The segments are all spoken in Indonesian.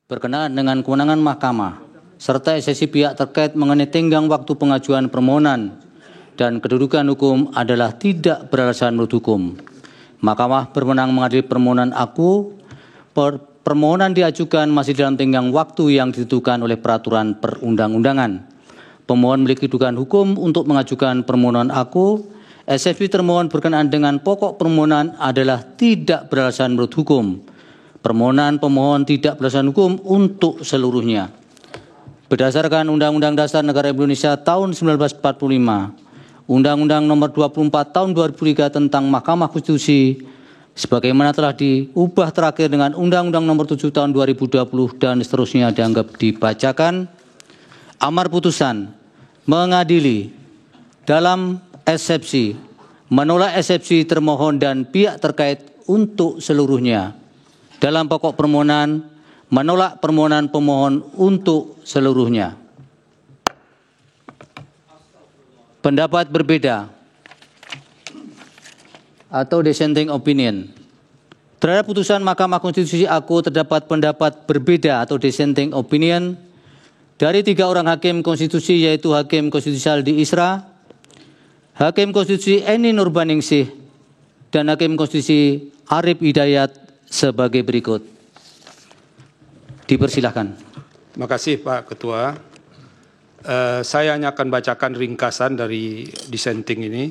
berkenaan dengan kewenangan mahkamah serta eksepsi pihak terkait mengenai tenggang waktu pengajuan permohonan dan kedudukan hukum adalah tidak beralasan menurut hukum. Mahkamah berwenang mengadili permohonan aku. Permohonan diajukan masih dalam tenggang waktu yang ditentukan oleh peraturan perundang-undangan. Pemohon memiliki kedudukan hukum untuk mengajukan permohonan aku. Eksepsi termohon berkenaan dengan pokok permohonan adalah tidak beralasan menurut hukum. Permohonan pemohon tidak beralasan hukum untuk seluruhnya. Berdasarkan Undang-Undang Dasar Negara Indonesia tahun 1945, Undang-Undang Nomor 24 Tahun 2003 tentang Mahkamah Konstitusi, sebagaimana telah diubah terakhir dengan Undang-Undang Nomor 7 Tahun 2020 dan seterusnya dianggap dibacakan. Amar putusan mengadili dalam eksepsi, menolak eksepsi termohon dan pihak terkait untuk seluruhnya. Dalam pokok permohonan, menolak permohonan pemohon untuk seluruhnya. Pendapat berbeda atau dissenting opinion. Terhadap putusan Mahkamah Konstitusi aku terdapat pendapat berbeda atau dissenting opinion dari 3 orang hakim konstitusi, yaitu Hakim Konstitusial di Isra, Hakim Konstitusi Eni Nurbaningsih, dan Hakim Konstitusi Arif Hidayat sebagai berikut. Dipersilahkan. Terima kasih Pak Ketua. Saya hanya akan bacakan ringkasan dari dissenting ini.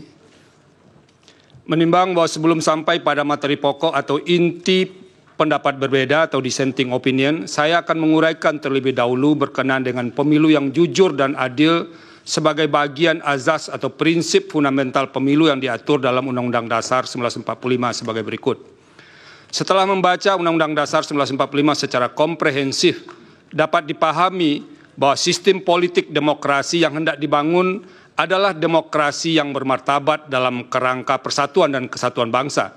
Menimbang bahwa sebelum sampai pada materi pokok atau inti pendapat berbeda atau dissenting opinion, saya akan menguraikan terlebih dahulu berkenaan dengan pemilu yang jujur dan adil sebagai bagian azas atau prinsip fundamental pemilu yang diatur dalam Undang-Undang Dasar 1945 sebagai berikut. Setelah membaca Undang-Undang Dasar 1945 secara komprehensif, dapat dipahami bahwa sistem politik demokrasi yang hendak dibangun adalah demokrasi yang bermartabat dalam kerangka persatuan dan kesatuan bangsa.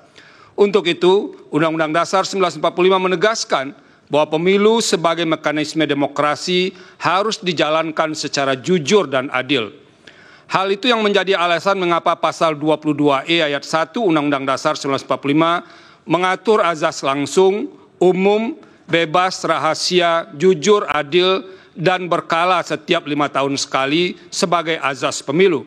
Untuk itu, Undang-Undang Dasar 1945 menegaskan bahwa pemilu sebagai mekanisme demokrasi harus dijalankan secara jujur dan adil. Hal itu yang menjadi alasan mengapa pasal 22E ayat 1 Undang-Undang Dasar 1945 mengatur azas langsung, umum, bebas, rahasia, jujur, adil, dan berkala setiap 5 tahun sekali sebagai azas pemilu.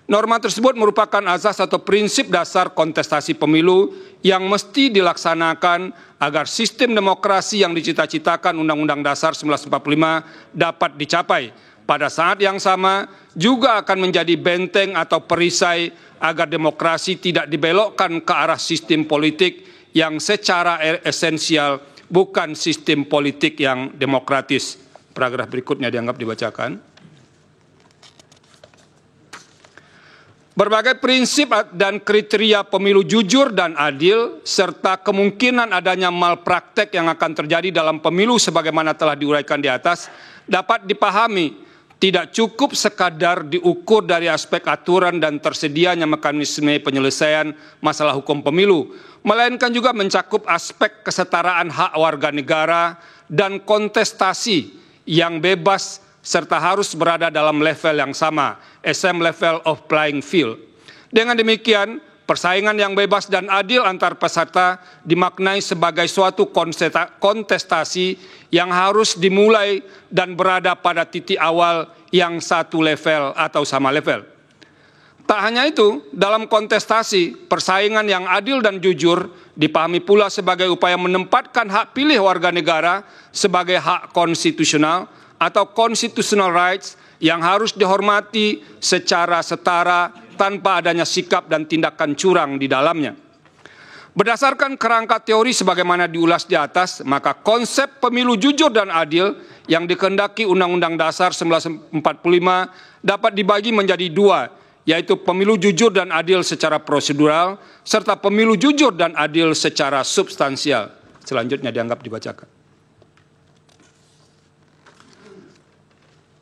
Norma tersebut merupakan azas atau prinsip dasar kontestasi pemilu yang mesti dilaksanakan agar sistem demokrasi yang dicita-citakan Undang-Undang Dasar 1945 dapat dicapai. Pada saat yang sama juga akan menjadi benteng atau perisai agar demokrasi tidak dibelokkan ke arah sistem politik yang secara esensial bukan sistem politik yang demokratis. Paragraf berikutnya dianggap dibacakan. Berbagai prinsip dan kriteria pemilu jujur dan adil, serta kemungkinan adanya malpraktek yang akan terjadi dalam pemilu sebagaimana telah diuraikan di atas, dapat dipahami tidak cukup sekadar diukur dari aspek aturan dan tersedianya mekanisme penyelesaian masalah hukum pemilu, melainkan juga mencakup aspek kesetaraan hak warga negara dan kontestasi yang bebas serta harus berada dalam level yang sama, same level of playing field. Dengan demikian, persaingan yang bebas dan adil antar peserta dimaknai sebagai suatu kontestasi yang harus dimulai dan berada pada titik awal yang satu level atau sama level. Tak hanya itu, dalam kontestasi, persaingan yang adil dan jujur dipahami pula sebagai upaya menempatkan hak pilih warga negara sebagai hak konstitusional atau constitutional rights yang harus dihormati secara setara tanpa adanya sikap dan tindakan curang di dalamnya. Berdasarkan kerangka teori sebagaimana diulas di atas, maka konsep pemilu jujur dan adil yang dikehendaki Undang-Undang Dasar 1945 dapat dibagi menjadi 2, yaitu pemilu jujur dan adil secara prosedural, serta pemilu jujur dan adil secara substansial. Selanjutnya dianggap dibacakan.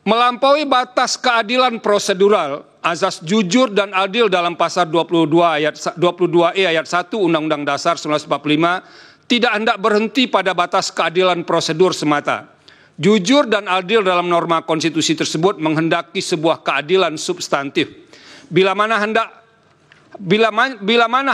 Melampaui batas keadilan prosedural, azas jujur dan adil dalam pasal 22E ayat 1 Undang-Undang Dasar 1945 tidak hendak berhenti pada batas keadilan prosedur semata. Jujur dan adil dalam norma konstitusi tersebut menghendaki sebuah keadilan substantif. Bila mana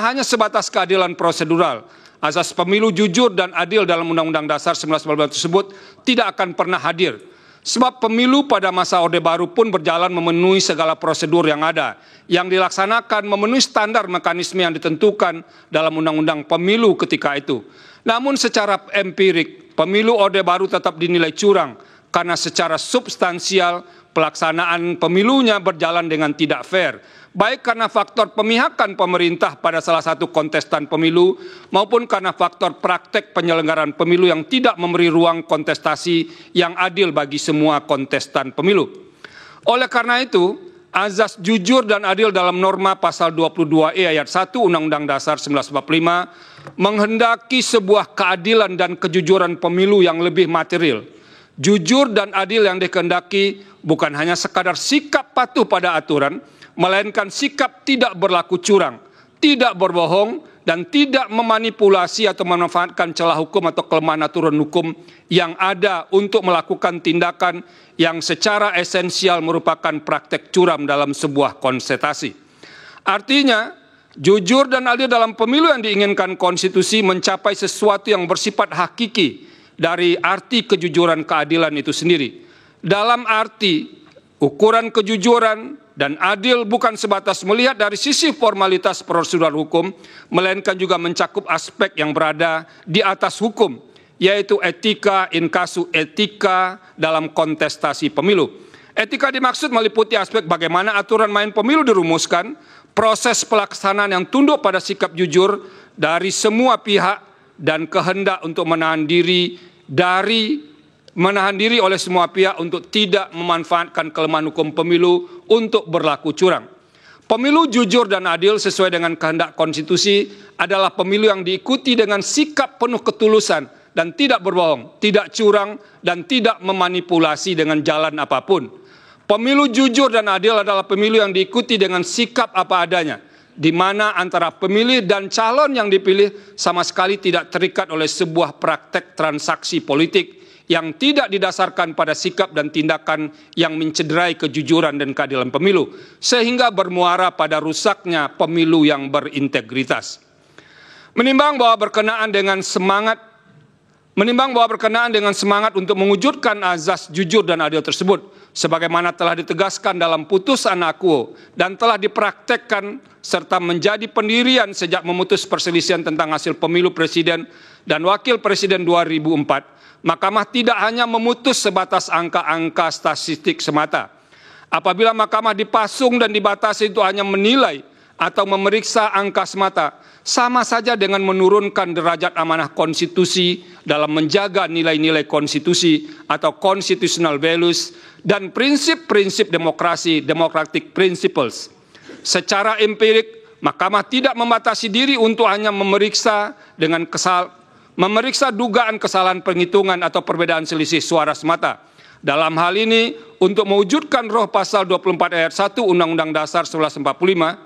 hanya sebatas keadilan prosedural, Azas pemilu jujur dan adil dalam Undang-Undang Dasar 1945 tersebut tidak akan pernah hadir. Sebab pemilu pada masa Orde Baru pun berjalan memenuhi segala prosedur yang ada, yang dilaksanakan memenuhi standar mekanisme yang ditentukan dalam Undang-Undang Pemilu ketika itu. Namun secara empirik, pemilu Orde Baru tetap dinilai curang karena secara substansial pelaksanaan pemilunya berjalan dengan tidak fair, baik karena faktor pemihakan pemerintah pada salah satu kontestan pemilu maupun karena faktor praktek penyelenggaraan pemilu yang tidak memberi ruang kontestasi yang adil bagi semua kontestan pemilu. Oleh karena itu, azas jujur dan adil dalam norma pasal 22E ayat 1 Undang-Undang Dasar 1945 menghendaki sebuah keadilan dan kejujuran pemilu yang lebih material. Jujur dan adil yang dikehendaki bukan hanya sekadar sikap patuh pada aturan, melainkan sikap tidak berlaku curang, tidak berbohong, dan tidak memanipulasi atau memanfaatkan celah hukum atau kelemahan aturan hukum yang ada untuk melakukan tindakan yang secara esensial merupakan praktek curam dalam sebuah kontestasi. Artinya, jujur dan adil dalam pemilu yang diinginkan konstitusi mencapai sesuatu yang bersifat hakiki dari arti kejujuran keadilan itu sendiri. Dalam arti, ukuran kejujuran dan adil bukan sebatas melihat dari sisi formalitas prosedur hukum, melainkan juga mencakup aspek yang berada di atas hukum, yaitu etika in casu etika dalam kontestasi pemilu. Etika dimaksud meliputi aspek bagaimana aturan main pemilu dirumuskan, proses pelaksanaan yang tunduk pada sikap jujur dari semua pihak, dan kehendak untuk menahan diri oleh semua pihak untuk tidak memanfaatkan kelemahan hukum pemilu untuk berlaku curang. Pemilu jujur dan adil sesuai dengan kehendak konstitusi adalah pemilu yang diikuti dengan sikap penuh ketulusan dan tidak berbohong, tidak curang, dan tidak memanipulasi dengan jalan apapun. Pemilu jujur dan adil adalah pemilu yang diikuti dengan sikap apa adanya, di mana antara pemilih dan calon yang dipilih sama sekali tidak terikat oleh sebuah praktek transaksi politik yang tidak didasarkan pada sikap dan tindakan yang mencederai kejujuran dan keadilan pemilu, sehingga bermuara pada rusaknya pemilu yang berintegritas. Menimbang bahwa berkenaan dengan semangat untuk mewujudkan azas jujur dan adil tersebut, sebagaimana telah ditegaskan dalam putusan akuo dan telah dipraktekkan serta menjadi pendirian sejak memutus perselisihan tentang hasil pemilu presiden dan wakil presiden 2004, Mahkamah tidak hanya memutus sebatas angka-angka statistik semata. Apabila Mahkamah dipasung dan dibatasi itu hanya menilai atau memeriksa angka semata, sama saja dengan menurunkan derajat amanah konstitusi dalam menjaga nilai-nilai konstitusi atau constitutional values dan prinsip-prinsip demokrasi, democratic principles. Secara empirik, Mahkamah tidak membatasi diri untuk hanya memeriksa dugaan kesalahan penghitungan atau perbedaan selisih suara semata. Dalam hal ini, untuk mewujudkan roh pasal 24 ayat 1 Undang-Undang Dasar 1945,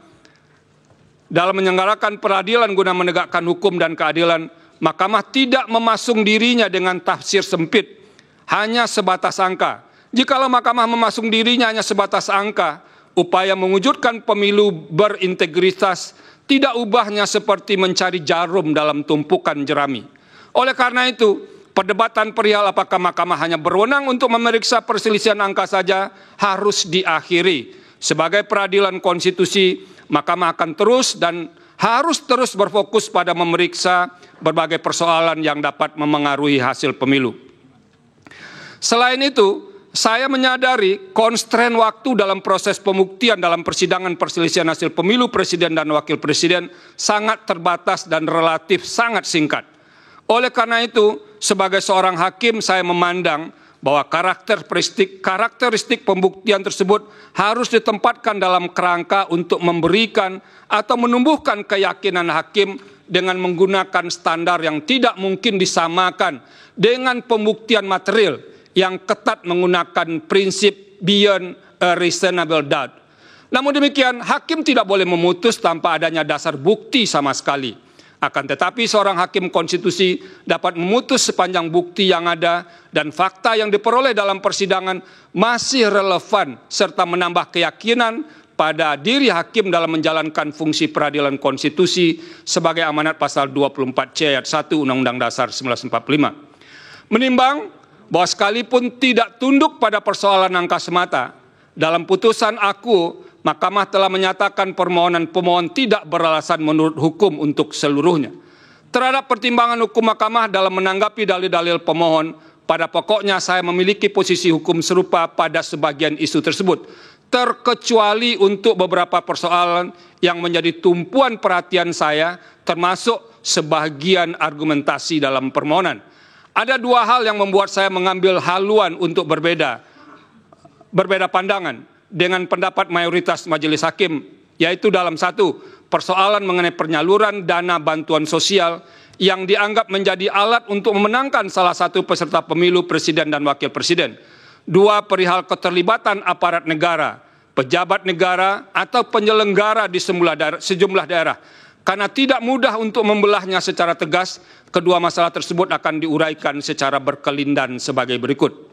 dalam menyelenggarakan peradilan guna menegakkan hukum dan keadilan, Mahkamah tidak memasung dirinya dengan tafsir sempit, hanya sebatas angka. Jikalau Mahkamah memasung dirinya hanya sebatas angka, upaya mewujudkan pemilu berintegritas tidak ubahnya seperti mencari jarum dalam tumpukan jerami. Oleh karena itu, perdebatan perihal apakah Mahkamah hanya berwenang untuk memeriksa perselisihan angka saja harus diakhiri. Sebagai peradilan konstitusi, Mahkamah akan terus dan harus terus berfokus pada memeriksa berbagai persoalan yang dapat memengaruhi hasil pemilu. Selain itu, saya menyadari konstrain waktu dalam proses pembuktian dalam persidangan perselisihan hasil pemilu presiden dan wakil presiden sangat terbatas dan relatif sangat singkat. Oleh karena itu, sebagai seorang hakim, saya memandang bahwa karakteristik pembuktian tersebut harus ditempatkan dalam kerangka untuk memberikan atau menumbuhkan keyakinan hakim dengan menggunakan standar yang tidak mungkin disamakan dengan pembuktian material yang ketat menggunakan prinsip beyond a reasonable doubt. Namun demikian, hakim tidak boleh memutus tanpa adanya dasar bukti sama sekali. Akan tetapi seorang hakim konstitusi dapat memutus sepanjang bukti yang ada dan fakta yang diperoleh dalam persidangan masih relevan serta menambah keyakinan pada diri hakim dalam menjalankan fungsi peradilan konstitusi sebagai amanat pasal 24C ayat 1 Undang-Undang Dasar 1945. Menimbang bahwa sekalipun tidak tunduk pada persoalan angka semata, dalam putusan aku, Mahkamah telah menyatakan permohonan pemohon tidak beralasan menurut hukum untuk seluruhnya. Terhadap pertimbangan hukum Mahkamah dalam menanggapi dalil-dalil pemohon, pada pokoknya saya memiliki posisi hukum serupa pada sebagian isu tersebut, terkecuali untuk beberapa persoalan yang menjadi tumpuan perhatian saya, termasuk sebagian argumentasi dalam permohonan. Ada dua hal yang membuat saya mengambil haluan untuk berbeda pandangan dengan pendapat mayoritas majelis hakim, yaitu dalam satu, persoalan mengenai penyaluran dana bantuan sosial yang dianggap menjadi alat untuk memenangkan salah satu peserta pemilu presiden dan wakil presiden. Dua, perihal keterlibatan aparat negara, pejabat negara atau penyelenggara di sejumlah daerah. Karena tidak mudah untuk membelahnya secara tegas, kedua masalah tersebut akan diuraikan secara berkelindan sebagai berikut.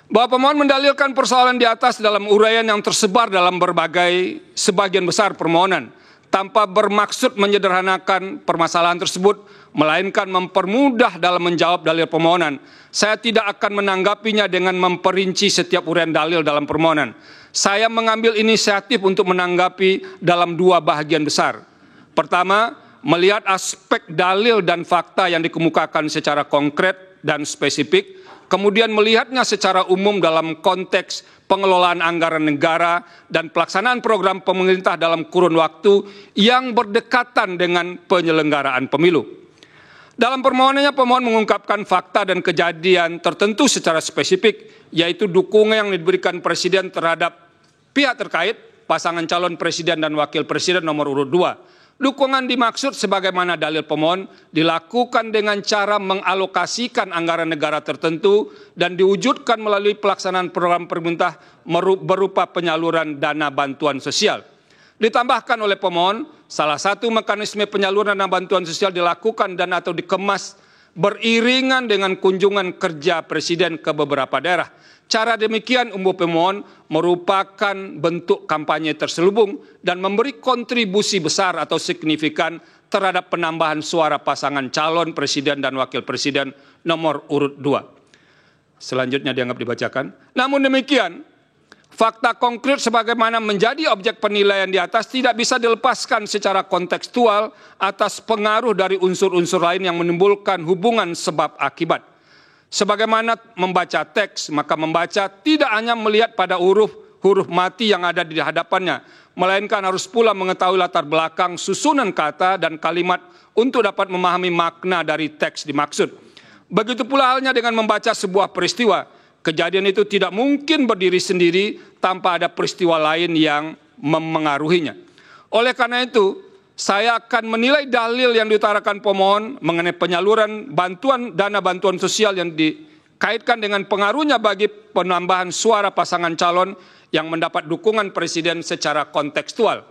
Bahwa pemohon mendalilkan persoalan di atas dalam uraian yang tersebar dalam sebagian besar permohonan, tanpa bermaksud menyederhanakan permasalahan tersebut, melainkan mempermudah dalam menjawab dalil permohonan. Saya tidak akan menanggapinya dengan memperinci setiap uraian dalil dalam permohonan. Saya mengambil inisiatif untuk menanggapi dalam dua bahagian besar. Pertama, melihat aspek dalil dan fakta yang dikemukakan secara konkret dan spesifik, kemudian melihatnya secara umum dalam konteks pengelolaan anggaran negara dan pelaksanaan program pemerintah dalam kurun waktu yang berdekatan dengan penyelenggaraan pemilu. Dalam permohonannya, pemohon mengungkapkan fakta dan kejadian tertentu secara spesifik, yaitu dukungan yang diberikan Presiden terhadap pihak terkait, pasangan calon Presiden dan Wakil Presiden nomor urut 2. Dukungan dimaksud sebagaimana dalil pemohon dilakukan dengan cara mengalokasikan anggaran negara tertentu dan diwujudkan melalui pelaksanaan program pemerintah berupa penyaluran dana bantuan sosial. Ditambahkan oleh pemohon, salah satu mekanisme penyaluran dana bantuan sosial dilakukan dan atau dikemas beriringan dengan kunjungan kerja Presiden ke beberapa daerah. Cara demikian umum pemohon merupakan bentuk kampanye terselubung dan memberi kontribusi besar atau signifikan terhadap penambahan suara pasangan calon presiden dan wakil presiden nomor urut 2. Selanjutnya dianggap dibacakan. Namun demikian, fakta konkret sebagaimana menjadi objek penilaian di atas tidak bisa dilepaskan secara kontekstual atas pengaruh dari unsur-unsur lain yang menimbulkan hubungan sebab akibat. Sebagaimana membaca teks, maka membaca tidak hanya melihat pada huruf mati yang ada di hadapannya, melainkan harus pula mengetahui latar belakang susunan kata dan kalimat untuk dapat memahami makna dari teks dimaksud. Begitu pula halnya dengan membaca sebuah peristiwa. Kejadian itu tidak mungkin berdiri sendiri tanpa ada peristiwa lain yang memengaruhinya. Oleh karena itu, saya akan menilai dalil yang diutarakan pemohon mengenai penyaluran dana bantuan sosial yang dikaitkan dengan pengaruhnya bagi penambahan suara pasangan calon yang mendapat dukungan Presiden secara kontekstual.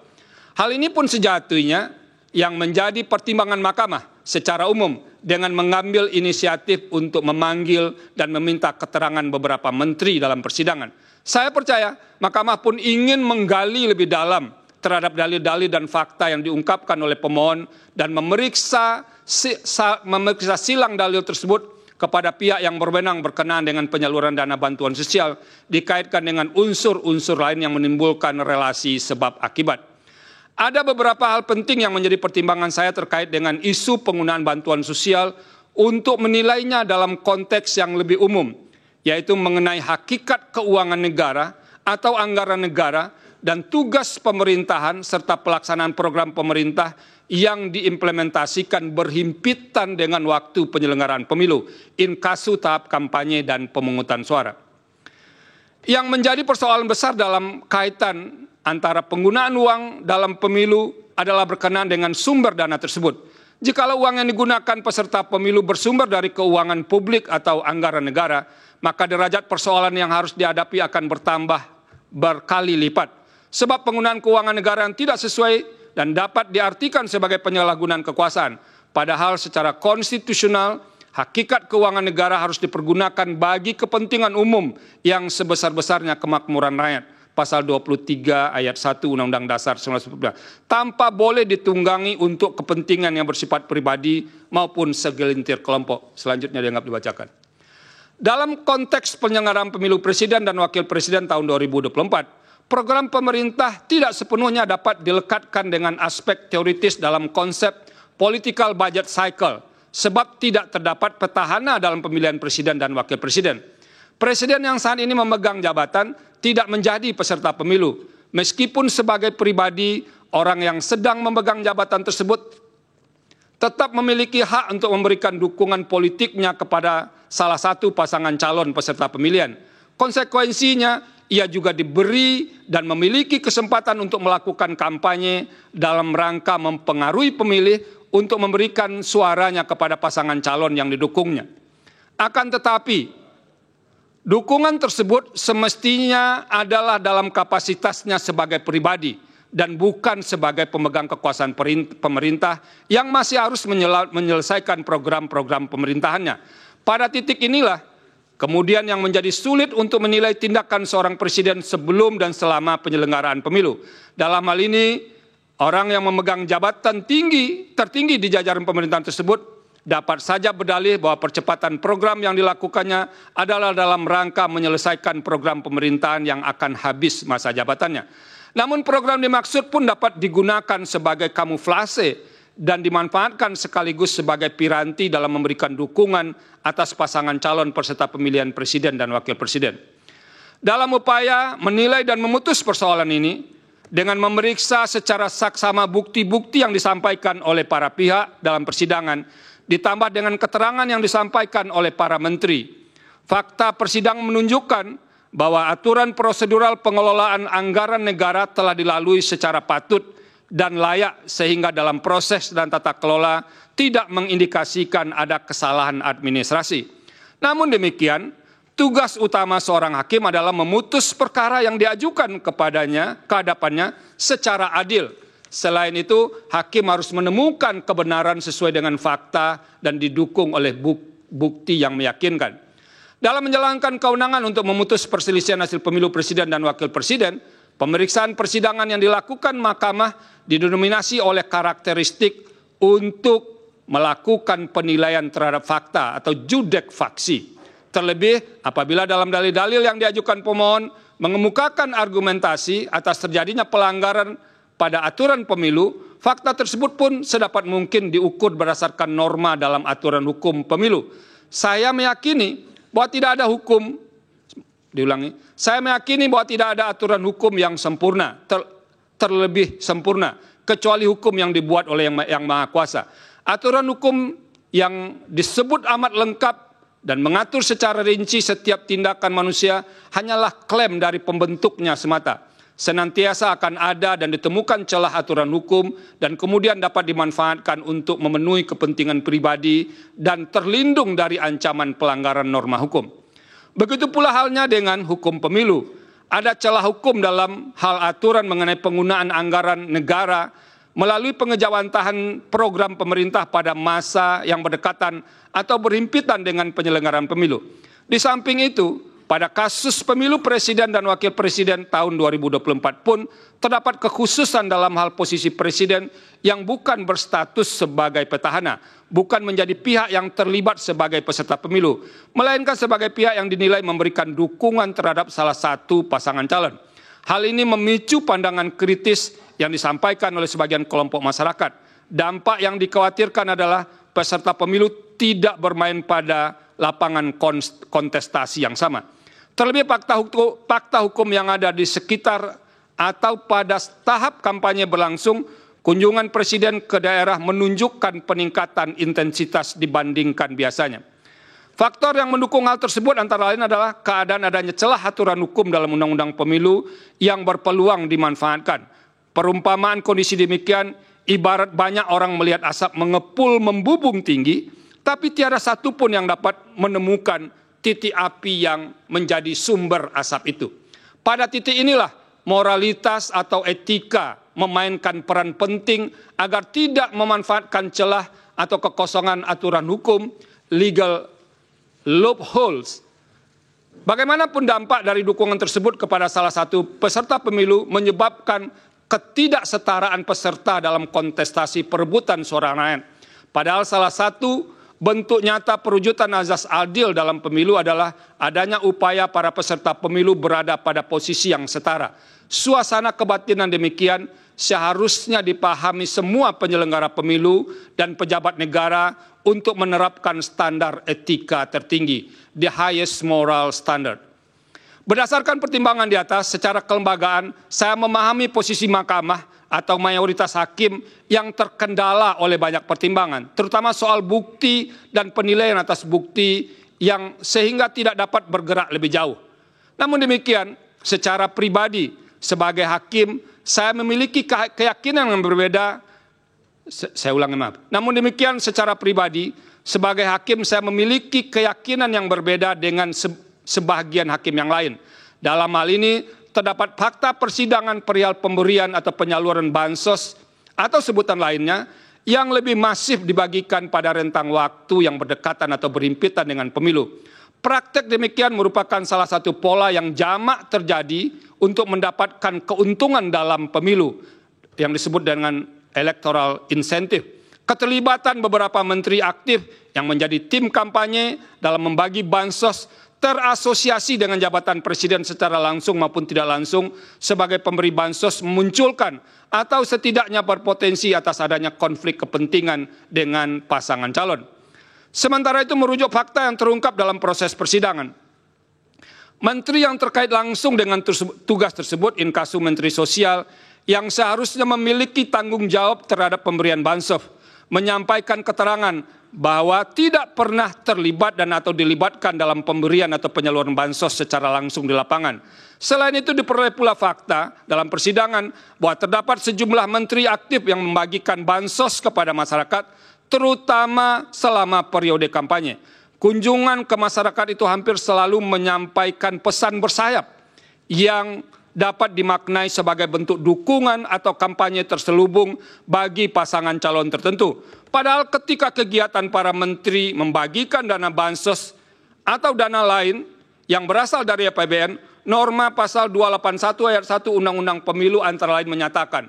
Hal ini pun sejatinya yang menjadi pertimbangan Mahkamah secara umum dengan mengambil inisiatif untuk memanggil dan meminta keterangan beberapa menteri dalam persidangan. Saya percaya Mahkamah pun ingin menggali lebih dalam terhadap dalil-dalil dan fakta yang diungkapkan oleh pemohon dan memeriksa silang dalil tersebut kepada pihak yang berwenang berkenaan dengan penyaluran dana bantuan sosial dikaitkan dengan unsur-unsur lain yang menimbulkan relasi sebab akibat. Ada beberapa hal penting yang menjadi pertimbangan saya terkait dengan isu penggunaan bantuan sosial untuk menilainya dalam konteks yang lebih umum, yaitu mengenai hakikat keuangan negara atau anggaran negara dan tugas pemerintahan serta pelaksanaan program pemerintah yang diimplementasikan berhimpitan dengan waktu penyelenggaraan pemilu, inkasu tahap kampanye dan pemungutan suara. Yang menjadi persoalan besar dalam kaitan antara penggunaan uang dalam pemilu adalah berkenaan dengan sumber dana tersebut. Jikalau uang yang digunakan peserta pemilu bersumber dari keuangan publik atau anggaran negara, maka derajat persoalan yang harus dihadapi akan bertambah berkali lipat. Sebab penggunaan keuangan negara yang tidak sesuai dan dapat diartikan sebagai penyalahgunaan kekuasaan. Padahal secara konstitusional, hakikat keuangan negara harus dipergunakan bagi kepentingan umum yang sebesar-besarnya kemakmuran rakyat. Pasal 23 ayat 1 Undang-Undang Dasar 1945, tanpa boleh ditunggangi untuk kepentingan yang bersifat pribadi maupun segelintir kelompok. Selanjutnya dianggap dibacakan. Dalam konteks penyelenggaraan pemilu presiden dan wakil presiden tahun 2024, program pemerintah tidak sepenuhnya dapat dilekatkan dengan aspek teoritis dalam konsep political budget cycle, sebab tidak terdapat petahana dalam pemilihan presiden dan wakil presiden. Presiden yang saat ini memegang jabatan tidak menjadi peserta pemilu, meskipun sebagai pribadi orang yang sedang memegang jabatan tersebut tetap memiliki hak untuk memberikan dukungan politiknya kepada salah satu pasangan calon peserta pemilihan. Konsekuensinya, ia juga diberi dan memiliki kesempatan untuk melakukan kampanye dalam rangka mempengaruhi pemilih untuk memberikan suaranya kepada pasangan calon yang didukungnya. Akan tetapi, dukungan tersebut semestinya adalah dalam kapasitasnya sebagai pribadi dan bukan sebagai pemegang kekuasaan pemerintah yang masih harus menyelesaikan program-program pemerintahannya. Pada titik inilah kemudian yang menjadi sulit untuk menilai tindakan seorang presiden sebelum dan selama penyelenggaraan pemilu. Dalam hal ini, orang yang memegang jabatan tertinggi di jajaran pemerintahan tersebut dapat saja berdalih bahwa percepatan program yang dilakukannya adalah dalam rangka menyelesaikan program pemerintahan yang akan habis masa jabatannya. Namun program dimaksud pun dapat digunakan sebagai kamuflase dan dimanfaatkan sekaligus sebagai piranti dalam memberikan dukungan atas pasangan calon peserta pemilihan presiden dan wakil presiden. Dalam upaya menilai dan memutus persoalan ini, dengan memeriksa secara saksama bukti-bukti yang disampaikan oleh para pihak dalam persidangan, ditambah dengan keterangan yang disampaikan oleh para menteri. Fakta persidangan menunjukkan bahwa aturan prosedural pengelolaan anggaran negara telah dilalui secara patut dan layak sehingga dalam proses dan tata kelola tidak mengindikasikan ada kesalahan administrasi. Namun demikian, tugas utama seorang hakim adalah memutus perkara yang diajukan kepadanya, ke hadapannya secara adil. Selain itu, hakim harus menemukan kebenaran sesuai dengan fakta dan didukung oleh bukti yang meyakinkan. Dalam menjalankan kewenangan untuk memutus perselisihan hasil pemilu presiden dan wakil presiden, pemeriksaan persidangan yang dilakukan mahkamah didominasi oleh karakteristik untuk melakukan penilaian terhadap fakta atau judek faksi. Terlebih apabila dalam dalil-dalil yang diajukan pemohon mengemukakan argumentasi atas terjadinya pelanggaran pada aturan pemilu, fakta tersebut pun sedapat mungkin diukur berdasarkan norma dalam aturan hukum pemilu. Saya meyakini bahwa tidak ada hukum, saya meyakini bahwa tidak ada aturan hukum yang sempurna, terlebih sempurna, kecuali hukum yang dibuat oleh yang Maha Kuasa. Aturan hukum yang disebut amat lengkap dan mengatur secara rinci setiap tindakan manusia hanyalah klaim dari pembentuknya semata. Senantiasa akan ada dan ditemukan celah aturan hukum dan kemudian dapat dimanfaatkan untuk memenuhi kepentingan pribadi dan terlindung dari ancaman pelanggaran norma hukum. Begitu pula halnya dengan hukum pemilu. Ada celah hukum dalam hal aturan mengenai penggunaan anggaran negara melalui pengejawantahan program pemerintah pada masa yang berdekatan atau berhimpitan dengan penyelenggaraan pemilu. Di samping itu, pada kasus pemilu presiden dan wakil presiden tahun 2024 pun terdapat kekhususan dalam hal posisi presiden yang bukan berstatus sebagai petahana, bukan menjadi pihak yang terlibat sebagai peserta pemilu, melainkan sebagai pihak yang dinilai memberikan dukungan terhadap salah satu pasangan calon. Hal ini memicu pandangan kritis yang disampaikan oleh sebagian kelompok masyarakat. Dampak yang dikhawatirkan adalah peserta pemilu tidak bermain pada lapangan kontestasi yang sama. Terlebih fakta hukum yang ada di sekitar atau pada tahap kampanye berlangsung, kunjungan presiden ke daerah menunjukkan peningkatan intensitas dibandingkan biasanya. Faktor yang mendukung hal tersebut antara lain adalah keadaan adanya celah aturan hukum dalam undang-undang pemilu yang berpeluang dimanfaatkan. Perumpamaan kondisi demikian ibarat banyak orang melihat asap mengepul membubung tinggi, tapi tiada satu pun yang dapat menemukan titik api yang menjadi sumber asap itu. Pada titik inilah moralitas atau etika memainkan peran penting agar tidak memanfaatkan celah atau kekosongan aturan hukum, legal loopholes, Bagaimanapun dampak dari dukungan tersebut kepada salah satu peserta pemilu menyebabkan ketidaksetaraan peserta dalam kontestasi perebutan suara rakyat. Padahal salah satu bentuk nyata perwujudan azas adil dalam pemilu adalah adanya upaya para peserta pemilu berada pada posisi yang setara. Suasana kebatinan demikian seharusnya dipahami semua penyelenggara pemilu dan pejabat negara untuk menerapkan standar etika tertinggi, the highest moral standard. Berdasarkan pertimbangan di atas, secara kelembagaan, saya memahami posisi mahkamah atau mayoritas hakim yang terkendala oleh banyak pertimbangan, terutama soal bukti dan penilaian atas bukti yang sehingga tidak dapat bergerak lebih jauh. Namun demikian, secara pribadi, sebagai hakim, saya memiliki keyakinan yang berbeda. Saya ulangi, maaf. Namun demikian, secara pribadi, sebagai hakim, saya memiliki keyakinan yang berbeda dengan sebagian hakim yang lain. Dalam hal ini, terdapat fakta persidangan perihal pemberian atau penyaluran bansos atau sebutan lainnya yang lebih masif dibagikan pada rentang waktu yang berdekatan atau berhimpitan dengan pemilu. Praktek demikian merupakan salah satu pola yang jamak terjadi untuk mendapatkan keuntungan dalam pemilu yang disebut dengan electoral incentive. Keterlibatan beberapa menteri aktif yang menjadi tim kampanye dalam membagi bansos terasosiasi dengan jabatan presiden secara langsung maupun tidak langsung sebagai pemberi bansos memunculkan atau setidaknya berpotensi atas adanya konflik kepentingan dengan pasangan calon. Sementara itu merujuk fakta yang terungkap dalam proses persidangan. Menteri yang terkait langsung dengan tugas tersebut, in casu Menteri Sosial, yang seharusnya memiliki tanggung jawab terhadap pemberian bansos, menyampaikan keterangan bahwa tidak pernah terlibat dan atau dilibatkan dalam pemberian atau penyaluran bansos secara langsung di lapangan. Selain itu diperoleh pula fakta dalam persidangan bahwa terdapat sejumlah menteri aktif yang membagikan bansos kepada masyarakat, terutama selama periode kampanye. Kunjungan ke masyarakat itu hampir selalu menyampaikan pesan bersayap yang dapat dimaknai sebagai bentuk dukungan atau kampanye terselubung bagi pasangan calon tertentu. Padahal ketika kegiatan para menteri membagikan dana bansos atau dana lain yang berasal dari APBN, norma pasal 281 ayat 1 Undang-Undang Pemilu antara lain menyatakan,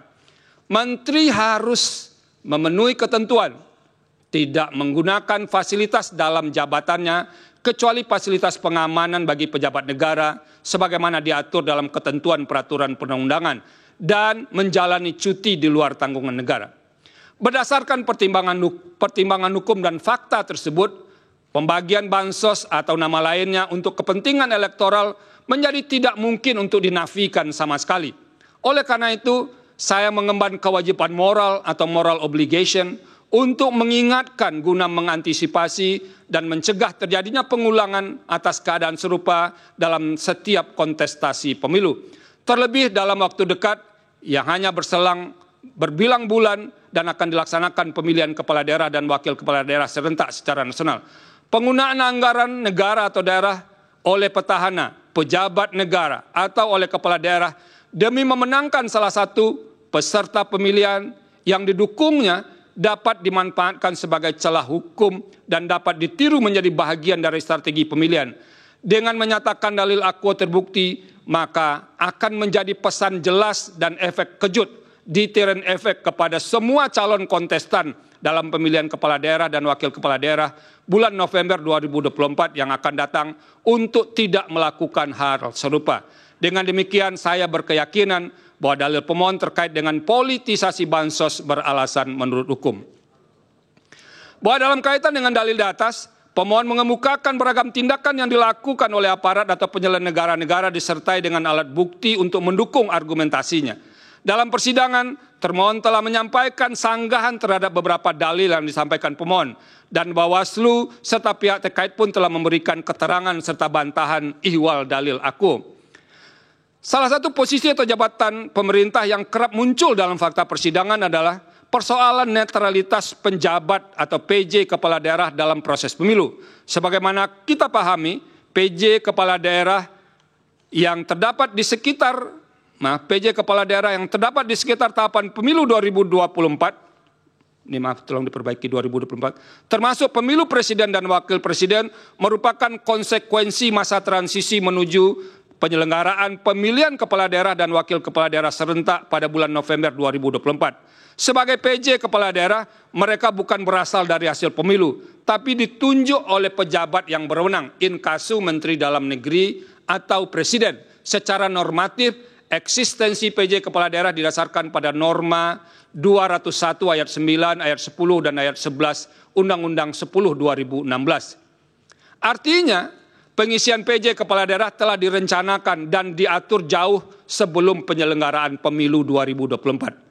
menteri harus memenuhi ketentuan, tidak menggunakan fasilitas dalam jabatannya, kecuali fasilitas pengamanan bagi pejabat negara, sebagaimana diatur dalam ketentuan peraturan perundang-undangan, dan menjalani cuti di luar tanggungan negara. Berdasarkan pertimbangan hukum dan fakta tersebut, pembagian bansos atau nama lainnya untuk kepentingan elektoral menjadi tidak mungkin untuk dinafikan sama sekali. Oleh karena itu, saya mengemban kewajiban moral atau moral obligation untuk mengingatkan guna mengantisipasi dan mencegah terjadinya pengulangan atas keadaan serupa dalam setiap kontestasi pemilu. Terlebih dalam waktu dekat yang hanya berselang berbilang bulan dan akan dilaksanakan pemilihan kepala daerah dan wakil kepala daerah serentak secara nasional. Penggunaan anggaran negara atau daerah oleh petahana, pejabat negara atau oleh kepala daerah demi memenangkan salah satu peserta pemilihan yang didukungnya dapat dimanfaatkan sebagai celah hukum dan dapat ditiru menjadi bahagian dari strategi pemilihan. Dengan menyatakan dalil akuo terbukti, maka akan menjadi pesan jelas dan efek kejut, deterrent efek kepada semua calon kontestan dalam pemilihan kepala daerah dan wakil kepala daerah bulan November 2024 yang akan datang untuk tidak melakukan hal serupa. Dengan demikian, saya berkeyakinan bahwa dalil pemohon terkait dengan politisasi bansos beralasan menurut hukum. Bahwa dalam kaitan dengan dalil di atas, pemohon mengemukakan beragam tindakan yang dilakukan oleh aparat atau penyelenggara negara disertai dengan alat bukti untuk mendukung argumentasinya. Dalam persidangan, termohon telah menyampaikan sanggahan terhadap beberapa dalil yang disampaikan pemohon, dan Bawaslu serta pihak terkait pun telah memberikan keterangan serta bantahan ihwal dalil akuo. Salah satu posisi atau jabatan pemerintah yang kerap muncul dalam fakta persidangan adalah persoalan netralitas penjabat atau PJ kepala daerah dalam proses pemilu. Sebagaimana kita pahami, PJ kepala daerah yang terdapat di sekitar PJ kepala daerah yang terdapat di sekitar tahapan pemilu 2024 ini maaf tolong diperbaiki 2024, termasuk pemilu presiden dan wakil presiden merupakan konsekuensi masa transisi menuju penyelenggaraan pemilihan kepala daerah dan wakil kepala daerah serentak pada bulan November 2024. Sebagai PJ kepala daerah, mereka bukan berasal dari hasil pemilu, tapi ditunjuk oleh pejabat yang berwenang, inkasu Menteri Dalam Negeri atau Presiden. Secara normatif, eksistensi PJ kepala daerah didasarkan pada norma 201 ayat 9, ayat 10, dan ayat 11 Undang-Undang 10 2016. Artinya, pengisian PJ kepala daerah telah direncanakan dan diatur jauh sebelum penyelenggaraan pemilu 2024.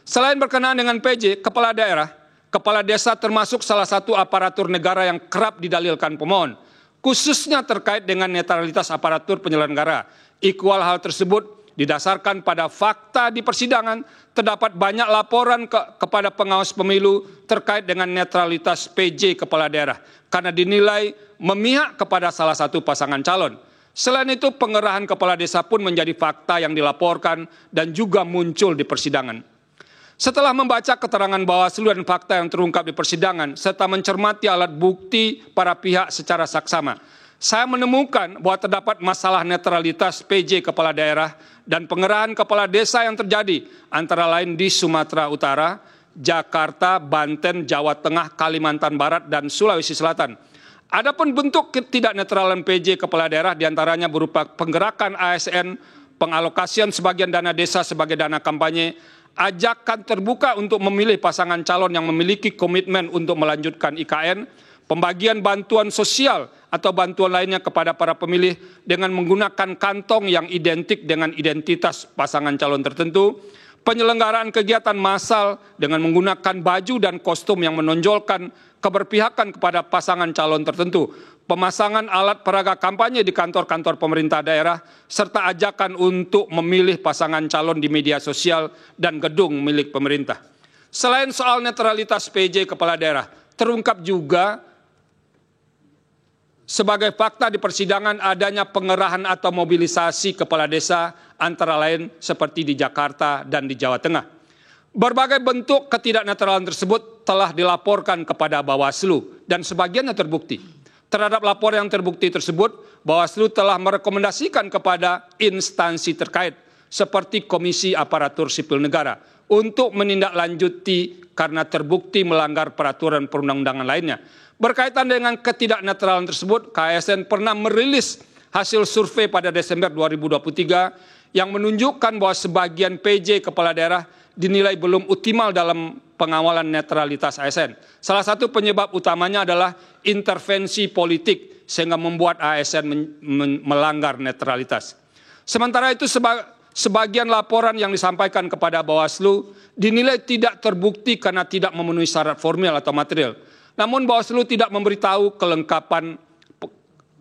Selain berkenaan dengan PJ, kepala daerah, kepala desa termasuk salah satu aparatur negara yang kerap didalilkan pemohon, khususnya terkait dengan netralitas aparatur penyelenggara. Ikhwal hal tersebut didasarkan pada fakta di persidangan, terdapat banyak laporan kepada pengawas pemilu terkait dengan netralitas PJ kepala daerah, karena dinilai memihak kepada salah satu pasangan calon. Selain itu, pengerahan kepala desa pun menjadi fakta yang dilaporkan dan juga muncul di persidangan. Setelah membaca keterangan Bawaslu dan fakta yang terungkap di persidangan, serta mencermati alat bukti para pihak secara saksama, saya menemukan bahwa terdapat masalah netralitas PJ kepala daerah dan pengerahan kepala desa yang terjadi, antara lain di Sumatera Utara, Jakarta, Banten, Jawa Tengah, Kalimantan Barat, dan Sulawesi Selatan. Adapun bentuk ketidaknetralan PJ kepala daerah diantaranya berupa penggerakan ASN, pengalokasian sebagian dana desa sebagai dana kampanye, ajakan terbuka untuk memilih pasangan calon yang memiliki komitmen untuk melanjutkan IKN, pembagian bantuan sosial atau bantuan lainnya kepada para pemilih dengan menggunakan kantong yang identik dengan identitas pasangan calon tertentu, penyelenggaraan kegiatan massal dengan menggunakan baju dan kostum yang menonjolkan keberpihakan kepada pasangan calon tertentu, pemasangan alat peraga kampanye di kantor-kantor pemerintah daerah, serta ajakan untuk memilih pasangan calon di media sosial dan gedung milik pemerintah. Selain soal netralitas PJ kepala daerah, terungkap juga sebagai fakta di persidangan adanya pengerahan atau mobilisasi kepala desa, antara lain seperti di Jakarta dan di Jawa Tengah. Berbagai bentuk ketidaknetralan tersebut telah dilaporkan kepada Bawaslu dan sebagiannya terbukti. Terhadap laporan yang terbukti tersebut, Bawaslu telah merekomendasikan kepada instansi terkait seperti Komisi Aparatur Sipil Negara untuk menindaklanjuti karena terbukti melanggar peraturan perundang-undangan lainnya. Berkaitan dengan ketidaknetralan tersebut, KSN pernah merilis hasil survei pada Desember 2023 yang menunjukkan bahwa sebagian PJ kepala daerah dinilai belum optimal dalam pengawalan netralitas ASN. Salah satu penyebab utamanya adalah intervensi politik sehingga membuat ASN melanggar netralitas. Sementara itu sebagian laporan yang disampaikan kepada Bawaslu dinilai tidak terbukti karena tidak memenuhi syarat formil atau material. Namun Bawaslu tidak memberitahu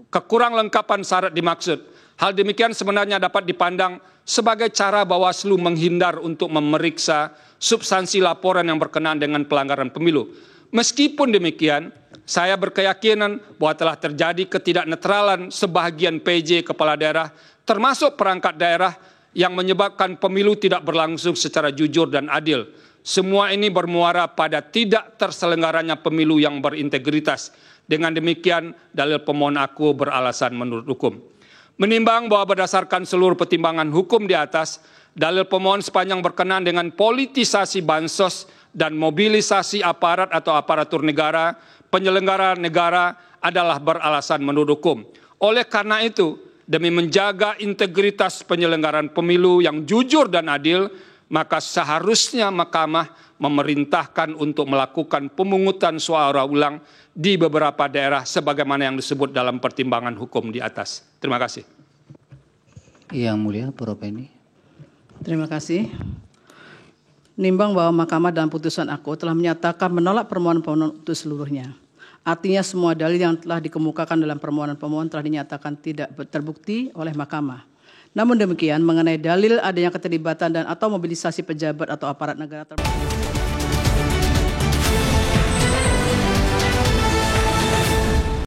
kekurang lengkapan syarat dimaksud. Hal demikian sebenarnya dapat dipandang sebagai cara Bawaslu menghindar untuk memeriksa substansi laporan yang berkenaan dengan pelanggaran pemilu. Meskipun demikian, saya berkeyakinan bahwa telah terjadi ketidaknetralan sebagian PJ kepala daerah, termasuk perangkat daerah, yang menyebabkan pemilu tidak berlangsung secara jujur dan adil. Semua ini bermuara pada tidak terselenggaranya pemilu yang berintegritas. Dengan demikian, dalil pemohon aku beralasan menurut hukum. Menimbang bahwa berdasarkan seluruh pertimbangan hukum di atas, dalil pemohon sepanjang berkenaan dengan politisasi bansos dan mobilisasi aparat atau aparatur negara, penyelenggara negara adalah beralasan menurut hukum. Oleh karena itu, demi menjaga integritas penyelenggaraan pemilu yang jujur dan adil, maka seharusnya Mahkamah memerintahkan untuk melakukan pemungutan suara ulang di beberapa daerah sebagaimana yang disebut dalam pertimbangan hukum di atas. Terima kasih. Yang Mulia, Prof. Eni. Terima kasih. Nimbang bahwa Mahkamah dalam putusan aku telah menyatakan menolak permohonan pemohon itu seluruhnya. Artinya semua dalil yang telah dikemukakan dalam permohonan pemohon telah dinyatakan tidak terbukti oleh Mahkamah. Namun demikian, mengenai dalil adanya keterlibatan dan atau mobilisasi pejabat atau aparat negara termasuk